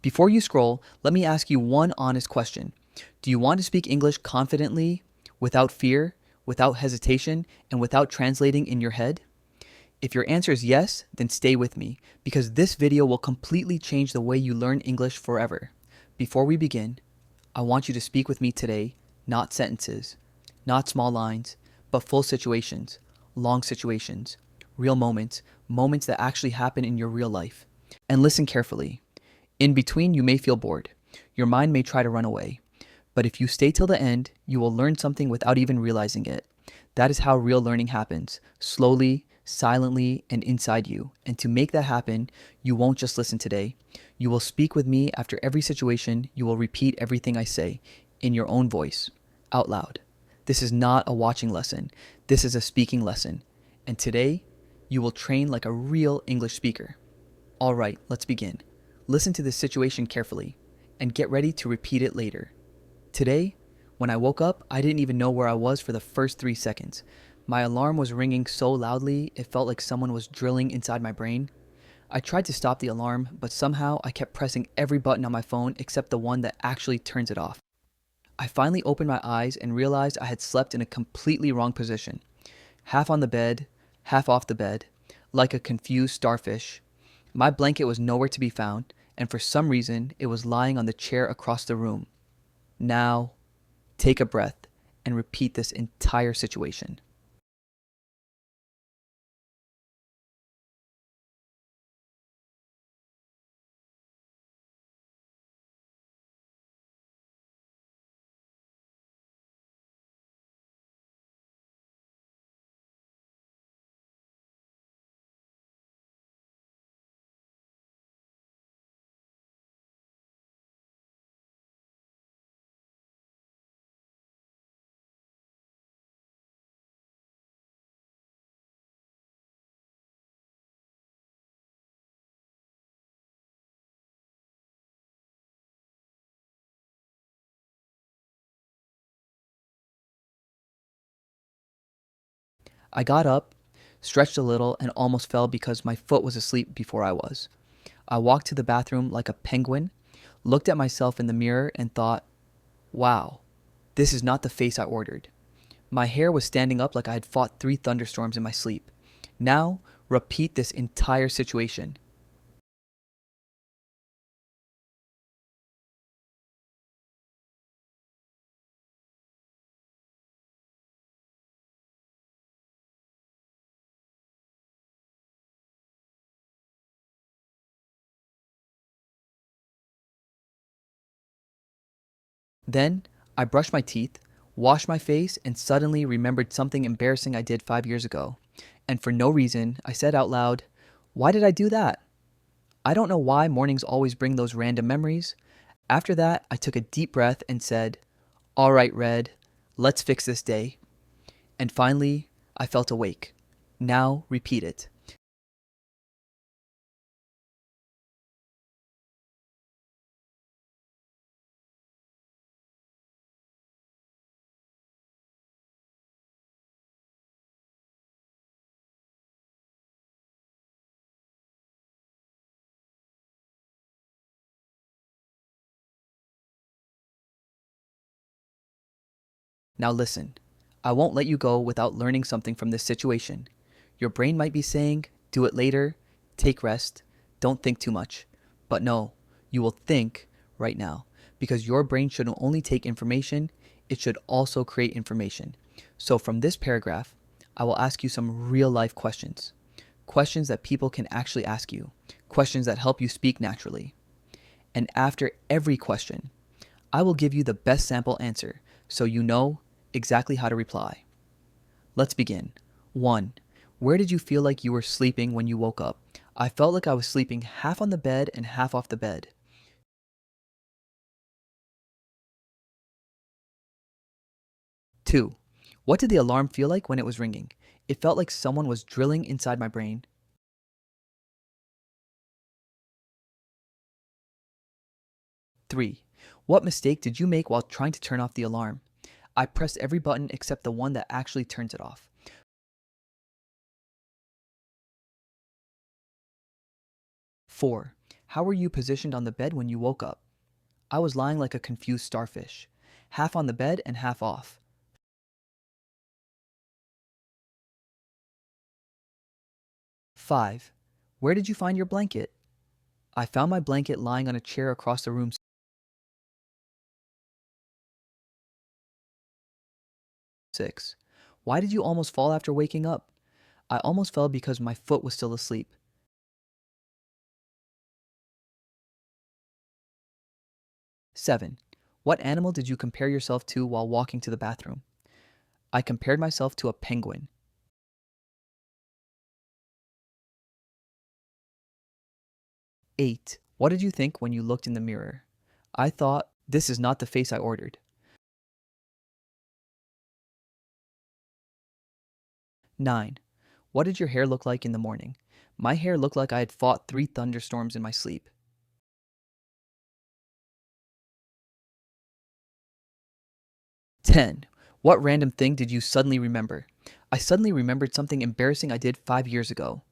Before you scroll, let me ask you one honest question. Do you want to speak English confidently, without fear, without hesitation, and without translating in your head? If your answer is yes, then stay with me, because this video will completely change the way you learn English forever. Before we begin, I want you to speak with me today, not sentences, not small lines, but full situations, long situations, real moments, moments that actually happen in your real life. And listen carefully. In between, you may feel bored. Your mind may try to run away. But if you stay till the end, you will learn something without even realizing it. That is how real learning happens, slowly, silently, and inside you. And to make that happen, you won't just listen today. You will speak with me after every situation. You will repeat everything I say in your own voice, out loud. This is not a watching lesson. This is a speaking lesson. And today, you will train like a real English speaker. All right, let's begin. Listen to this situation carefully and get ready to repeat it later. Today, when I woke up, I didn't even know where I was for the first 3 seconds. My alarm was ringing so loudly, it felt like someone was drilling inside my brain. I tried to stop the alarm, but somehow I kept pressing every button on my phone except the one that actually turns it off. I finally opened my eyes and realized I had slept in a completely wrong position. Half on the bed, half off the bed, like a confused starfish. My blanket was nowhere to be found, and for some reason, it was lying on the chair across the room. Now, take a breath and repeat this entire situation. I got up, stretched a little, and almost fell because my foot was asleep before I was. I walked to the bathroom like a penguin, looked at myself in the mirror, and thought, wow, this is not the face I ordered. My hair was standing up like I had fought 3 thunderstorms in my sleep. Now, repeat this entire situation. Then, I brushed my teeth, washed my face, and suddenly remembered something embarrassing I did 5 years ago. And for no reason, I said out loud, why did I do that? I don't know why mornings always bring those random memories. After that, I took a deep breath and said, all right, Red, let's fix this day. And finally, I felt awake. Now, repeat it. Now listen, I won't let you go without learning something from this situation. Your brain might be saying, do it later, take rest, don't think too much. But no, you will think right now, because your brain shouldn't only take information, it should also create information. So from this paragraph, I will ask you some real life questions. Questions that people can actually ask you. Questions that help you speak naturally. And after every question, I will give you the best sample answer so you know exactly how to reply. Let's begin. 1. Where did you feel like you were sleeping when you woke up? I felt like I was sleeping half on the bed and half off the bed. 2. What did the alarm feel like when it was ringing? It felt like someone was drilling inside my brain. 3. What mistake did you make while trying to turn off the alarm? I pressed every button except the one that actually turns it off. 4. How were you positioned on the bed when you woke up? I was lying like a confused starfish, half on the bed and half off. 5. Where did you find your blanket? I found my blanket lying on a chair across the room. 6. Why did you almost fall after waking up? I almost fell because my foot was still asleep. 7. What animal did you compare yourself to while walking to the bathroom? I compared myself to a penguin. 8. What did you think when you looked in the mirror? I thought, this is not the face I ordered. 9. What did your hair look like in the morning? My hair looked like I had fought 3 thunderstorms in my sleep. 10. What random thing did you suddenly remember? I suddenly remembered something embarrassing I did 5 years ago.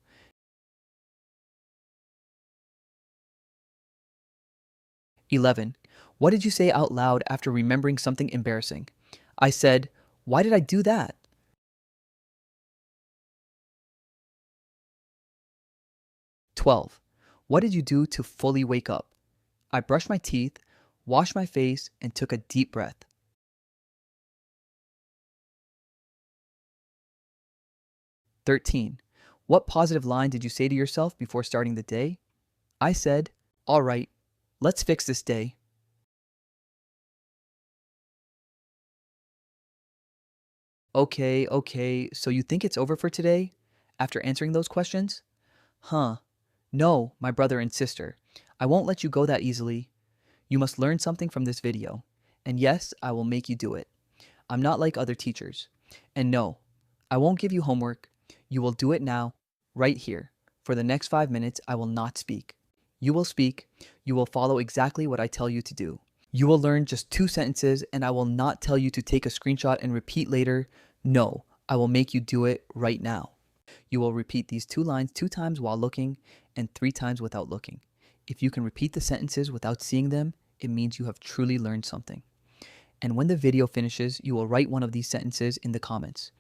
11. What did you say out loud after remembering something embarrassing? I said, why did I do that? 12. What did you do to fully wake up? I brushed my teeth, washed my face, and took a deep breath. 13. What positive line did you say to yourself before starting the day? I said, all right, let's fix this day. Okay, so you think it's over for today? After answering those questions? Huh. No, my brother and sister. I won't let you go that easily. You must learn something from this video. And yes, I will make you do it. I'm not like other teachers. And no, I won't give you homework. You will do it now, right here. For the next 5 minutes, I will not speak. You will speak. You will follow exactly what I tell you to do. You will learn just 2 sentences, and I will not tell you to take a screenshot and repeat later. No, I will make you do it right now. You will repeat these 2 lines 2 times while looking and 3 times without looking. If you can repeat the sentences without seeing them, it means you have truly learned something. And when the video finishes, you will write one of these sentences in the comments.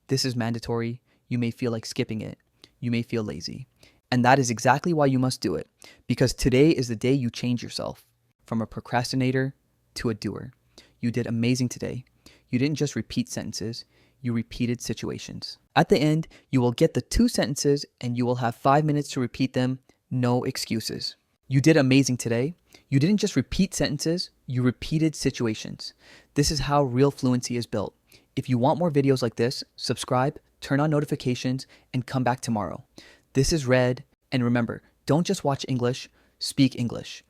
This is mandatory. You may feel like skipping it. You may feel lazy. And that is exactly why you must do it. Because today is the day you change yourself from a procrastinator to a doer. You did amazing today. You didn't just repeat sentences. You repeated situations. At the end, you will get the 2 sentences and you will have 5 minutes to repeat them. No excuses. You did amazing today. You didn't just repeat sentences, you repeated situations. This is how real fluency is built. If you want more videos like this, subscribe, turn on notifications, and come back tomorrow. This is Red, and remember, don't just watch English, speak English.